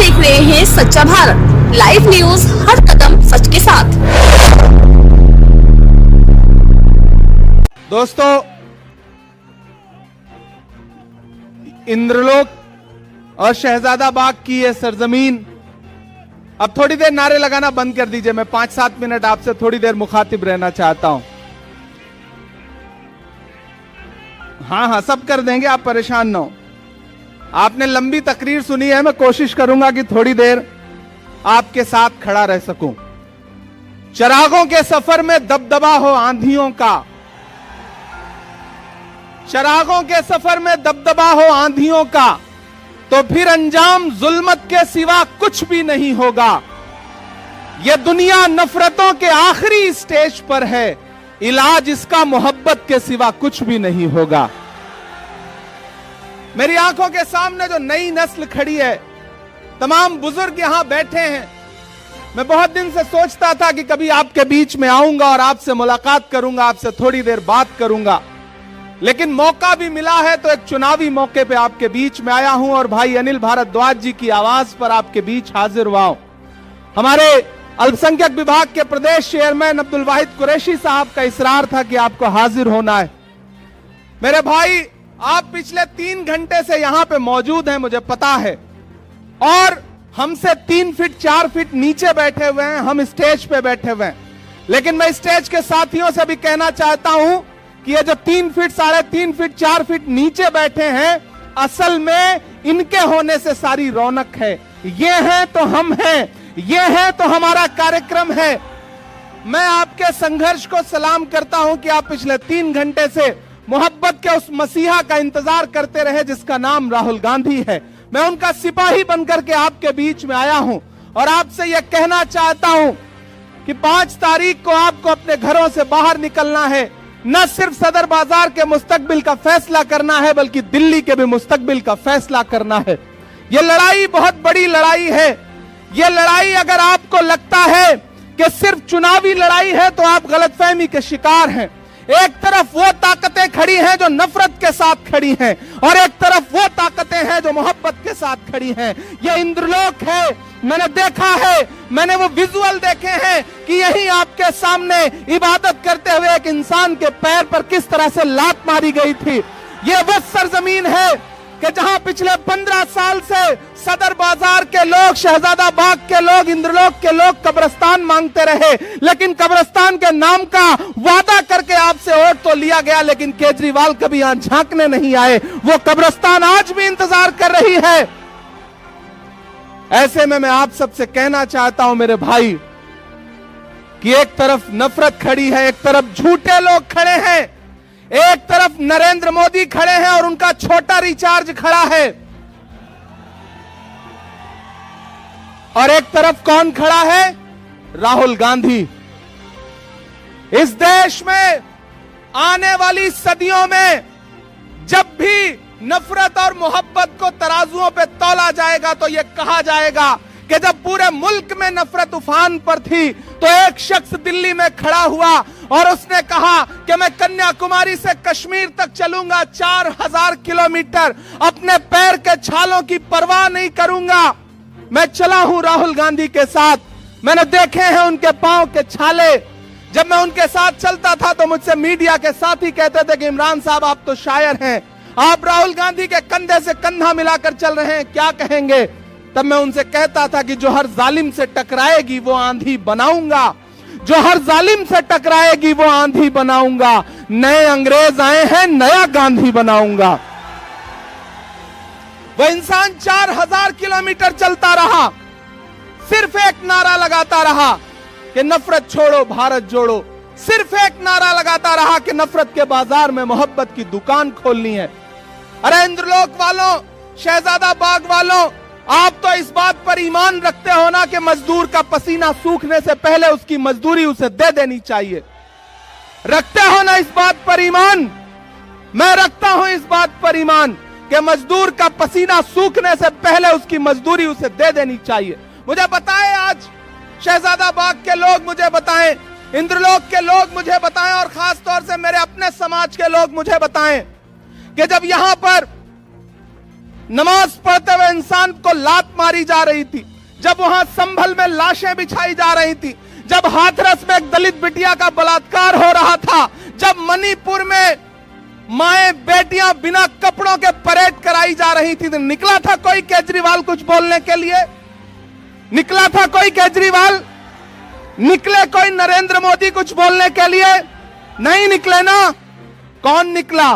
देख रहे हैं सच्चा भारत लाइव न्यूज, हर कदम सच के साथ। दोस्तों, इंद्रलोक और शहजादा बाग की यह सरजमीन, अब थोड़ी देर नारे लगाना बंद कर दीजिए। मैं 5-7 मिनट आपसे थोड़ी देर मुखातिब रहना चाहता हूं। हाँ, सब कर देंगे, आप परेशान ना हो। आपने लंबी तकरीर सुनी है, मैं कोशिश करूंगा कि थोड़ी देर आपके साथ खड़ा रह सकूं। चिरागों के सफर में दबदबा हो आंधियों का, चिरागों के सफर में दबदबा हो आंधियों का, तो फिर अंजाम जुल्मत के सिवा कुछ भी नहीं होगा। यह दुनिया नफरतों के आखिरी स्टेज पर है, इलाज इसका मोहब्बत के सिवा कुछ भी नहीं होगा। मेरी आंखों के सामने जो नई नस्ल खड़ी है, तमाम बुजुर्ग यहां बैठे हैं। मैं बहुत दिन से सोचता था कि कभी आपके बीच में आऊंगा और आपसे मुलाकात करूंगा, आपसे थोड़ी देर बात करूंगा, लेकिन मौका भी मिला है तो एक चुनावी मौके पे आपके बीच में आया हूं और भाई अनिल भारद्वाज जी की आवाज पर आपके बीच हाजिर हुआ हूं। हमारे अल्पसंख्यक विभाग के प्रदेश चेयरमैन अब्दुल वाहिद कुरैशी साहब का इसरार था कि आपको हाजिर होना है। मेरे भाई, आप पिछले 3 घंटे से यहां पे मौजूद हैं, मुझे पता है, और हमसे 3 फीट 4 फीट नीचे बैठे हुए हैं, हम स्टेज पे बैठे हुए हैं। लेकिन मैं स्टेज के साथियों से भी कहना चाहता हूं कि ये जो 3 फीट 3.5 फीट 4 फीट नीचे बैठे हैं, असल में इनके होने से सारी रौनक है। ये हैं तो हम हैं, ये है तो हमारा कार्यक्रम है। मैं आपके संघर्ष को सलाम करता हूं कि आप पिछले 3 घंटे से मोहब्बत के उस मसीहा का इंतजार करते रहे जिसका नाम राहुल गांधी है। मैं उनका सिपाही बनकर के आपके बीच में आया हूं और आपसे यह कहना चाहता हूं कि 5 तारीख को आपको अपने घरों से बाहर निकलना है। न सिर्फ सदर बाजार के मुस्तकबिल का फैसला करना है, बल्कि दिल्ली के भी मुस्तकबिल का फैसला करना है। यह लड़ाई बहुत बड़ी लड़ाई है। यह लड़ाई, अगर आपको लगता है कि सिर्फ चुनावी लड़ाई है, तो आप गलतफहमी के शिकार हैं। एक तरफ वो ताकतें खड़ी हैं जो नफरत के साथ खड़ी हैं, और एक तरफ वो ताकतें हैं जो मोहब्बत के साथ खड़ी हैं। ये इंद्रलोक है। मैंने देखा है, मैंने वो विजुअल देखे हैं कि यही आपके सामने इबादत करते हुए एक इंसान के पैर पर किस तरह से लात मारी गई थी। ये वो सरजमीन है कि जहां पिछले 15 साल से सदर बाजार के लोग, शहजादा बाग के लोग, इंद्रलोक के लोग कब्रिस्तान मांगते रहे, लेकिन कब्रिस्तान के नाम का वादा करके आपसे वोट तो लिया गया, लेकिन केजरीवाल कभी यहां झांकने नहीं आए। वो कब्रिस्तान आज भी इंतजार कर रही है। ऐसे में मैं आप सबसे कहना चाहता हूं मेरे भाई कि एक तरफ नफरत खड़ी है, एक तरफ झूठे लोग खड़े हैं, एक तरफ नरेंद्र मोदी खड़े हैं और उनका छोटा रिचार्ज खड़ा है, और एक तरफ कौन खड़ा है? राहुल गांधी। इस देश में आने वाली सदियों में जब भी नफरत और मोहब्बत को तराजुओं पे तौला जाएगा तो यह कहा जाएगा कि जब पूरे मुल्क में नफरत उफान पर थी तो एक शख्स दिल्ली में खड़ा हुआ और उसने कहा कि मैं कन्याकुमारी से कश्मीर तक चलूंगा 4000 किलोमीटर, अपने पैर के छालों की परवाह नहीं करूंगा। मैं चला हूं राहुल गांधी के साथ, मैंने देखे हैं उनके पांव के छाले। जब मैं उनके साथ चलता था तो मुझसे मीडिया के साथी कहते थे कि इमरान साहब आप तो शायर हैं, आप राहुल गांधी के कंधे से कंधा मिलाकर चल रहे हैं, क्या कहेंगे? तब मैं उनसे कहता था कि जो हर जालिम से टकराएगी वो आंधी बनाऊंगा, जो हर जालिम से टकराएगी वो आंधी बनाऊंगा। नए अंग्रेज आए हैं, नया गांधी बनाऊंगा। वह इंसान 4000 किलोमीटर चलता रहा, सिर्फ एक नारा लगाता रहा कि नफरत छोड़ो भारत जोड़ो, सिर्फ एक नारा लगाता रहा कि नफरत के बाजार में मोहब्बत की दुकान खोलनी है। अरे इंद्रलोक वालों, शहजादा बाग वालों, आप तो इस बात पर ईमान रखते हो ना कि मजदूर का पसीना सूखने से पहले उसकी मजदूरी उसे दे देनी चाहिए। रखते हो ना इस बात पर ईमान? मैं रखता हूं इस बात पर ईमान कि मजदूर का पसीना सूखने से पहले उसकी मजदूरी उसे दे देनी चाहिए। मुझे बताएं, आज शहजादा बाग के लोग मुझे बताएं, इंद्रलोक के लोग मुझे बताएं, और खास तौर से मेरे अपने समाज के लोग मुझे बताएं कि जब यहां पर नमाज पढ़ते हुए इंसान को लात मारी जा रही थी, जब वहां संभल में लाशें बिछाई जा रही थी, जब हाथरस में एक दलित बिटिया का बलात्कार हो रहा था, जब मणिपुर में माएं बेटियां बिना कपड़ों के परेड कराई जा रही थी, तो निकला था कोई केजरीवाल कुछ बोलने के लिए? निकला था कोई केजरीवाल? निकले कोई नरेंद्र मोदी कुछ बोलने के लिए? नहीं निकले ना। कौन निकला?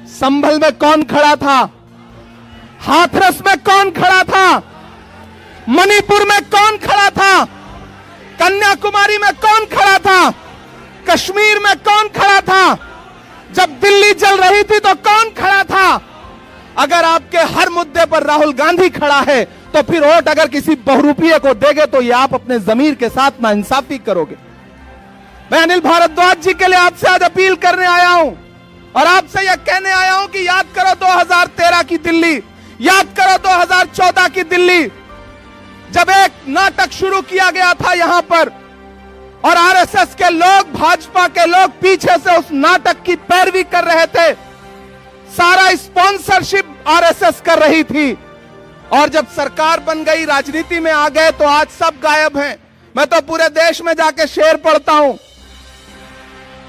संभल में कौन खड़ा था? हाथरस में कौन खड़ा था? मणिपुर में कौन खड़ा था? कन्याकुमारी में कौन खड़ा था? कश्मीर में कौन खड़ा था? जब दिल्ली जल रही थी तो कौन खड़ा था? अगर आपके हर मुद्दे पर राहुल गांधी खड़ा है तो फिर वोट अगर किसी बहुरूपीय को देंगे तो ये आप अपने जमीर के साथ नाइंसाफी करोगे। मैं अनिल भारद्वाज जी के लिए आपसे आज अपील करने आया हूं और आपसे यह कहने आया हूं कि याद करो 2013 की दिल्ली, याद करो 2014 की दिल्ली, जब एक नाटक शुरू किया गया था यहां पर और आरएसएस के लोग, भाजपा के लोग पीछे से उस नाटक की पैरवी कर रहे थे, सारा स्पॉन्सरशिप आरएसएस कर रही थी। और जब सरकार बन गई, राजनीति में आ गए तो आज सब गायब हैं। मैं तो पूरे देश में जाके शेर पढ़ता हूं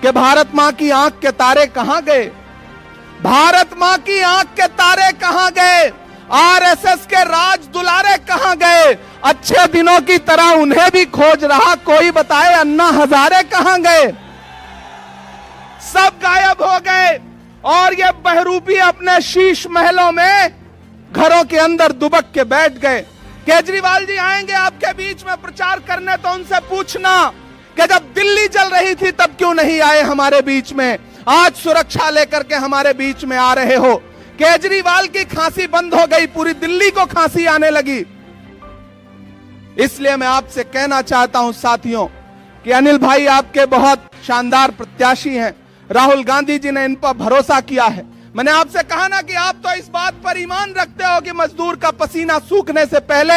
कि भारत मां की आंख के तारे कहां गए, भारत मां की आंख के तारे कहां गए, आरएसएस के राज दुलारे कहां गए, अच्छे दिनों की तरह उन्हें भी खोज रहा कोई, बताए अन्ना हजारे कहां गए? सब गायब हो गए और ये बहरूपी अपने शीश महलों में घरों के अंदर दुबक के बैठ गए। केजरीवाल जी आएंगे आपके बीच में प्रचार करने तो उनसे पूछना कि जब दिल्ली जल रही थी तब क्यों नहीं आए हमारे बीच में, आज सुरक्षा लेकर के हमारे बीच में आ रहे हो। केजरीवाल की खांसी बंद हो गई, पूरी दिल्ली को खांसी आने लगी। इसलिए मैं आपसे कहना चाहता हूं साथियों कि अनिल भाई आपके बहुत शानदार प्रत्याशी हैं, राहुल गांधी जी ने इन पर भरोसा किया है। मैंने आपसे कहा ना कि आप तो इस बात पर ईमान रखते हो कि मजदूर का पसीना सूखने से पहले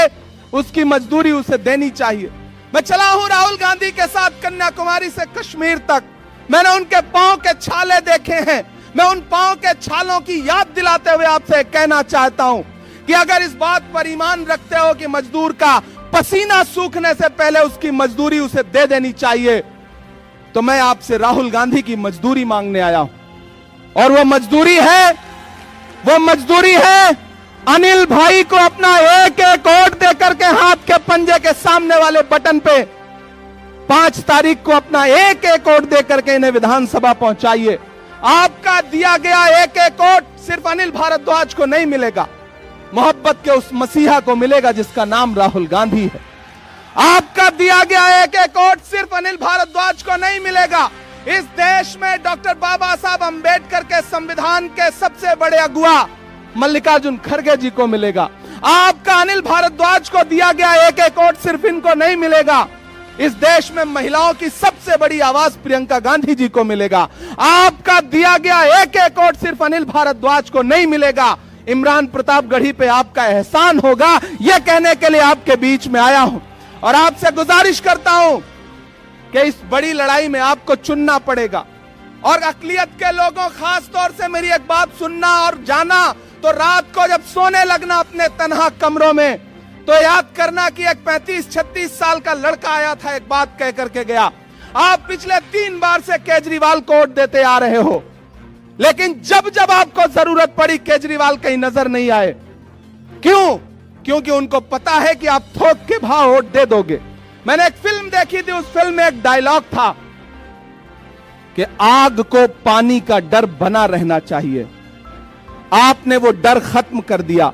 उसकी मजदूरी उसे देनी चाहिए। मैं चला हूं राहुल गांधी के साथ कन्याकुमारी से कश्मीर तक, मैंने उनके पांव के छाले देखे हैं। मैं उन पांव के छालों की याद दिलाते हुए आपसे कहना चाहता हूं कि अगर इस बात पर ईमान रखते हो कि मजदूर का पसीना सूखने से पहले उसकी मजदूरी उसे दे देनी चाहिए, तो मैं आपसे राहुल गांधी की मजदूरी मांगने आया हूं। और वो मजदूरी है अनिल भाई को अपना एक एक वोट देकर के हाथ के पंजे के सामने वाले बटन पे 5 तारीख को अपना एक एक वोट देकर के इन्हें विधानसभा पहुंचाइए। आपका दिया गया एक एक वोट सिर्फ अनिल भारद्वाज को नहीं मिलेगा, मोहब्बत के उस मसीहा को मिलेगा जिसका नाम राहुल गांधी है। आपका दिया गया एक एक वोट सिर्फ अनिल भारद्वाज को नहीं मिलेगा, इस देश में डॉक्टर बाबा साहब अंबेडकर के संविधान के सबसे बड़े अगुआ मल्लिकार्जुन खड़गे जी को मिलेगा। आपका अनिल भारद्वाज को दिया गया एक एक वोट सिर्फ इनको नहीं मिलेगा, इस देश में महिलाओं की सबसे बड़ी आवाज प्रियंका गांधी जी को मिलेगा। आपका दिया गया एक एक वोट सिर्फ अनिल भारद्वाज को नहीं मिलेगा, इमरान प्रतापगढ़ी पे आपका एहसान होगा, यह कहने के लिए आपके बीच में आया हूं। और आपसे गुजारिश करता हूं कि इस बड़ी लड़ाई में आपको चुनना पड़ेगा। और अकलियत के लोगों, खास तौर से मेरी एक बात सुनना और जाना, तो रात को जब सोने लगना अपने तन्हा कमरों में, तो याद करना कि एक 35-36 साल का लड़का आया था, एक बात कह करके गया। आप पिछले 3 बार से केजरीवाल को वोट देते आ रहे हो, लेकिन जब जब आपको जरूरत पड़ी केजरीवाल कहीं नजर नहीं आए। क्यों? क्योंकि उनको पता है कि आप थोक के भाव वोट दे दोगे। मैंने एक फिल्म देखी थी, उस फिल्म में एक डायलॉग था कि आग को पानी का डर बना रहना चाहिए। आपने वो डर खत्म कर दिया,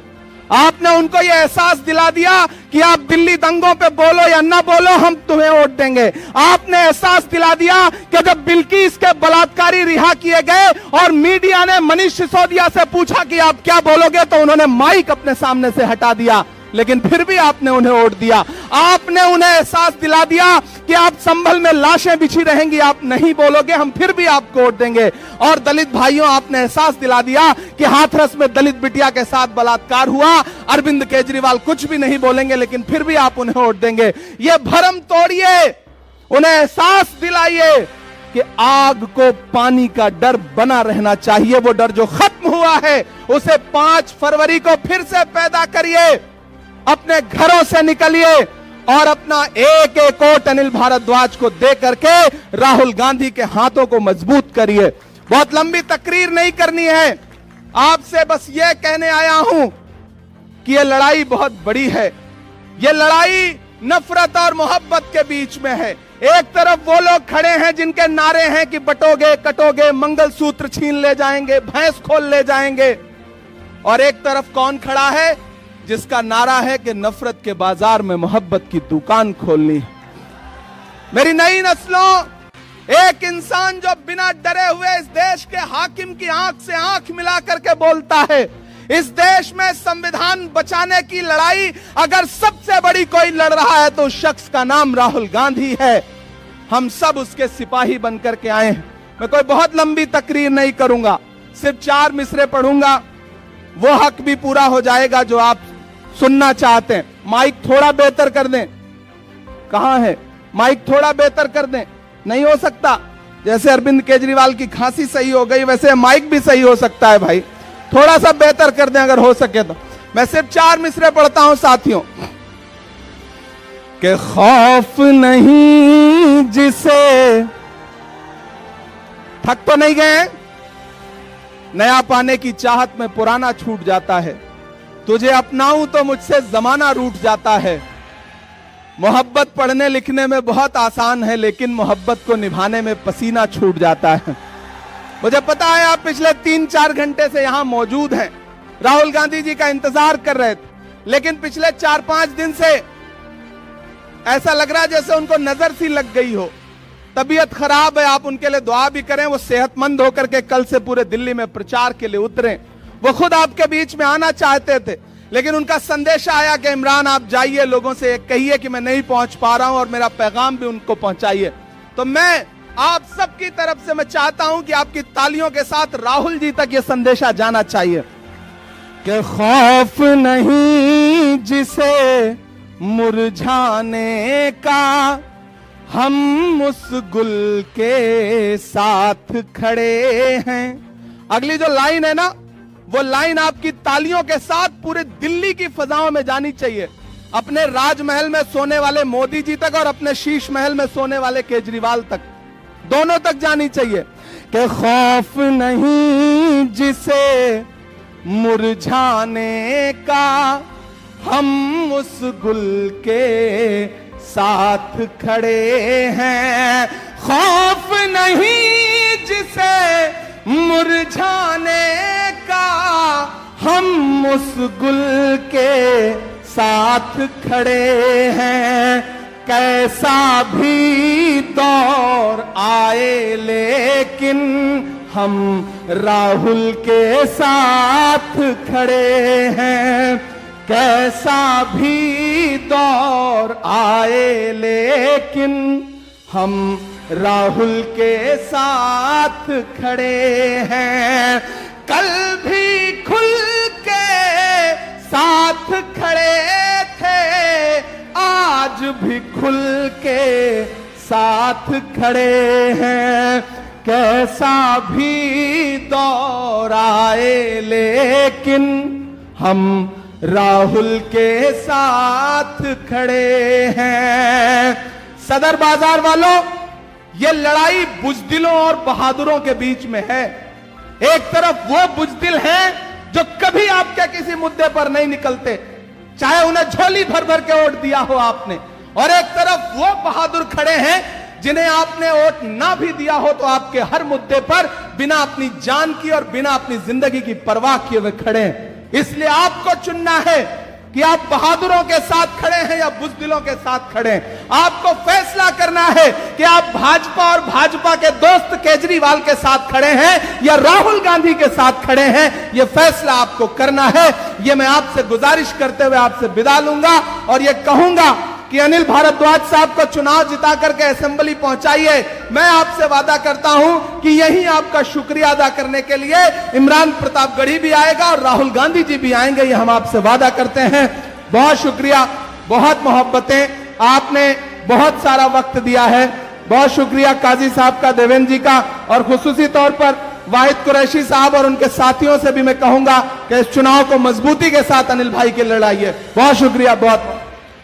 आपने उनको ये एहसास दिला दिया कि आप दिल्ली दंगों पे बोलो या ना बोलो, हम तुम्हें वोट देंगे। आपने एहसास दिला दिया कि जब बिल्किस के बलात्कारी रिहा किए गए और मीडिया ने मनीष सिसोदिया से पूछा कि आप क्या बोलोगे, तो उन्होंने माइक अपने सामने से हटा दिया, लेकिन फिर भी आपने उन्हें वोट दिया। आपने उन्हें एहसास दिला दिया कि आप संभल में लाशें बिछी रहेंगी, आप नहीं बोलोगे, हम फिर भी आपको वोट देंगे। और दलित भाइयों, आपने एहसास दिला दिया कि हाथरस में दलित बिटिया के साथ बलात्कार हुआ, अरविंद केजरीवाल कुछ भी नहीं बोलेंगे, लेकिन फिर भी आप उन्हें वोट देंगे। ये भरम तोड़िए, उन्हें एहसास दिलाइए कि कि आग को पानी का डर बना रहना चाहिए। वो डर जो खत्म हुआ है उसे 5 फरवरी को फिर से पैदा करिए। अपने घरों से निकलिए और अपना एक एक वोट अनिल भारद्वाज को दे करके राहुल गांधी के हाथों को मजबूत करिए। बहुत लंबी तकरीर नहीं करनी है, आपसे बस यह कहने आया हूं कि यह लड़ाई बहुत बड़ी है। यह लड़ाई नफरत और मोहब्बत के बीच में है। एक तरफ वो लोग खड़े हैं जिनके नारे हैं कि बटोगे कटोगे, मंगलसूत्र छीन ले जाएंगे, भैंस खोल ले जाएंगे, और एक तरफ कौन खड़ा है जिसका नारा है कि नफरत के बाजार में मोहब्बत की दुकान खोलनी है। मेरी नई नस्लों, एक इंसान जो बिना डरे हुए इस देश के हाकिम की आंख से आंख मिला करके बोलता है, इस देश में संविधान बचाने की लड़ाई अगर सबसे बड़ी कोई लड़ रहा है तो उस शख्स का नाम राहुल गांधी है। हम सब उसके सिपाही बनकर के आए हैं। मैं कोई बहुत लंबी तकरीर नहीं करूंगा, सिर्फ 4 मिसरे पढ़ूंगा, वो हक भी पूरा हो जाएगा जो आप सुनना चाहते हैं। माइक थोड़ा बेहतर कर दें। कहां है माइक? थोड़ा बेहतर कर दें। नहीं हो सकता? जैसे अरविंद केजरीवाल की खांसी सही हो गई वैसे माइक भी सही हो सकता है भाई, थोड़ा सा बेहतर कर दें अगर हो सके तो। मैं सिर्फ 4 मिसरे पढ़ता हूं साथियों। कि खौफ नहीं जिसे, थक तो नहीं गए? नया पाने की चाहत में पुराना छूट जाता है, तुझे अपनाऊं तो मुझसे जमाना रूठ जाता है। मोहब्बत पढ़ने लिखने में बहुत आसान है, लेकिन मोहब्बत को निभाने में पसीना छूट जाता है। मुझे पता है आप पिछले 3-4 घंटे से यहां मौजूद हैं, राहुल गांधी जी का इंतजार कर रहे थे, लेकिन पिछले 4-5 दिन से ऐसा लग रहा है जैसे उनको नजर सी लग गई हो, तबीयत खराब है। आप उनके लिए दुआ भी करें, वो सेहतमंद होकर के कल से पूरे दिल्ली में प्रचार के लिए उतरे। वो खुद आपके बीच में आना चाहते थे, लेकिन उनका संदेश आया कि इमरान आप जाइए, लोगों से कहिए कि मैं नहीं पहुंच पा रहा हूं और मेरा पैगाम भी उनको पहुंचाइए। तो मैं आप सबकी तरफ से मैं चाहता हूं कि आपकी तालियों के साथ राहुल जी तक यह संदेशा जाना चाहिए कि खौफ नहीं जिसे मुरझाने का, हम उस गुल के साथ खड़े हैं। अगली जो लाइन है ना, वो लाइन आपकी तालियों के साथ पूरे दिल्ली की फजाओं में जानी चाहिए, अपने राजमहल में सोने वाले मोदी जी तक और अपने शीश महल में सोने वाले केजरीवाल तक, दोनों तक जानी चाहिए कि खौफ नहीं जिसे मुरझाने का, हम उस गुल के साथ खड़े हैं। खौफ नहीं जिसे मुरझाने का, हम उस गुल के साथ खड़े हैं। कैसा भी दौर आए लेकिन हम राहुल के साथ खड़े हैं। कैसा भी दौर आए लेकिन हम राहुल के साथ खड़े हैं। कल भी खुल के साथ खड़े थे, आज भी खुल के साथ खड़े हैं। कैसा भी दौर आए लेकिन हम राहुल के साथ खड़े हैं। सदर बाजार वालों, ये लड़ाई बुजदिलों और बहादुरों के बीच में है। एक तरफ वो बुजदिल हैं जो कभी आपके किसी मुद्दे पर नहीं निकलते, चाहे उन्हें झोली भर भर के वोट दिया हो आपने, और एक तरफ वो बहादुर खड़े हैं जिन्हें आपने वोट ना भी दिया हो तो आपके हर मुद्दे पर बिना अपनी जान की और बिना अपनी जिंदगी की परवाह किए हुए खड़े हैं। इसलिए आपको चुनना है कि आप बहादुरों के साथ खड़े हैं या बुजदिलों के साथ खड़े हैं। आपको फैसला करना है कि आप भाजपा और भाजपा के दोस्त केजरीवाल के साथ खड़े हैं या राहुल गांधी के साथ खड़े हैं। यह फैसला आपको करना है। यह मैं आपसे गुजारिश करते हुए आपसे विदा लूंगा और यह कहूंगा कि अनिल भारद्वाज साहब को चुनाव जिता करके असेंबली पहुंचाइए। मैं आपसे वादा करता हूं कि यही आपका शुक्रिया अदा करने के लिए इमरान प्रतापगढ़ी भी आएगा और राहुल गांधी जी भी आएंगे, ये हम आपसे वादा करते हैं। बहुत शुक्रिया, बहुत मोहब्बतें, आपने बहुत सारा वक्त दिया है। बहुत शुक्रिया काजी साहब का, देवेंद्र जी का, और खुसूसी तौर पर वाहिद कुरैशी साहब और उनके साथियों से भी मैं कहूंगा कि इस चुनाव को मजबूती के साथ अनिल भाई की लड़ाई है। बहुत शुक्रिया, बहुत